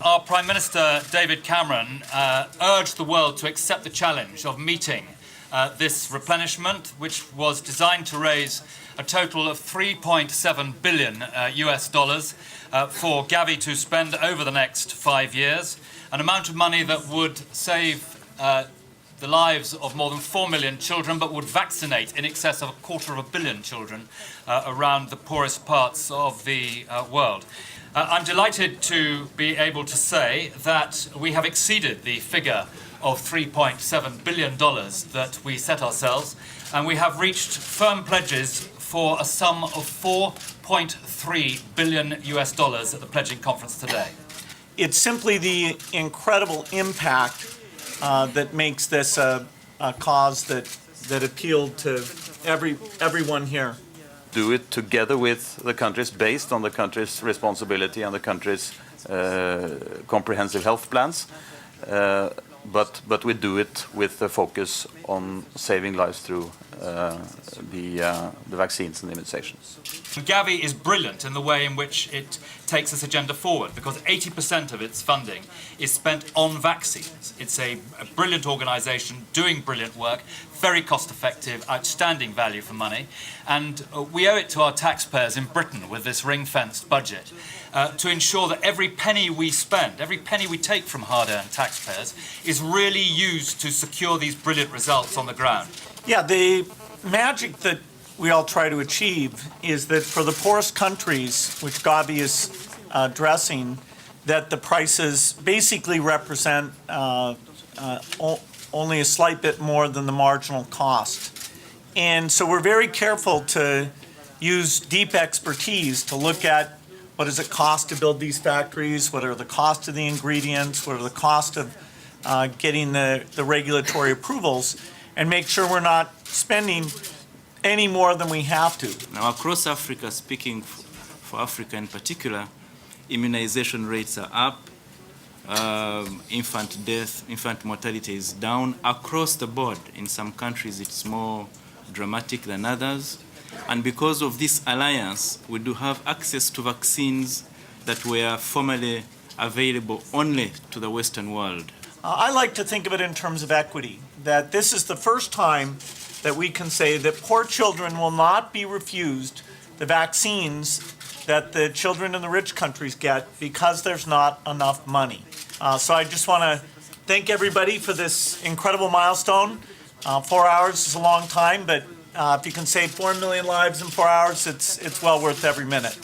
Our Prime Minister, David Cameron, urged the world to accept the challenge of meeting this replenishment, which was designed to raise a total of 3.7 billion US dollars for GAVI to spend over the next 5 years, an amount of money that would save the lives of more than 4 million children, but would vaccinate in excess of 250 million children around the poorest parts of the world. I'm delighted to be able to say that we have exceeded the figure of $3.7 billion that we set ourselves, and we have reached firm pledges for a sum of 4.3 billion US dollars at the pledging conference today. It's simply the incredible impact that makes this a cause that appealed to everyone here. Do it together with the countries, based on the country's responsibility and the country's comprehensive health plans, but we do it with the focus on saving lives through the vaccines and immunizations. GAVI is brilliant in the way in which it takes this agenda forward, because 80% of its funding is spent on vaccines. It's a brilliant organisation doing brilliant work, very cost-effective, outstanding value for money, and we owe it to our taxpayers in Britain with this ring-fenced budget to ensure that every penny we spend, every penny we take from hard-earned taxpayers is really used to secure these brilliant results on the ground. Yeah, the magic that we all try to achieve is that for the poorest countries, which GAVI is addressing, that the prices basically represent only a slight bit more than the marginal cost. And so we're very careful to use deep expertise to look at what does it cost to build these factories, what are the cost of the ingredients, what are the cost of getting the regulatory approvals, and make sure we're not spending any more than we have to. Now, across Africa, speaking for Africa in particular, immunization rates are up, infant mortality is down across the board. In some countries, it's more dramatic than others. And because of this alliance, we do have access to vaccines that were formerly available only to the Western world. I like to think of it in terms of equity, that this is the first time that we can say that poor children will not be refused the vaccines that the children in the rich countries get because there's not enough money. So I just want to thank everybody for this incredible milestone. 4 hours is a long time, but if you can save 4 million lives in 4 hours, it's well worth every minute.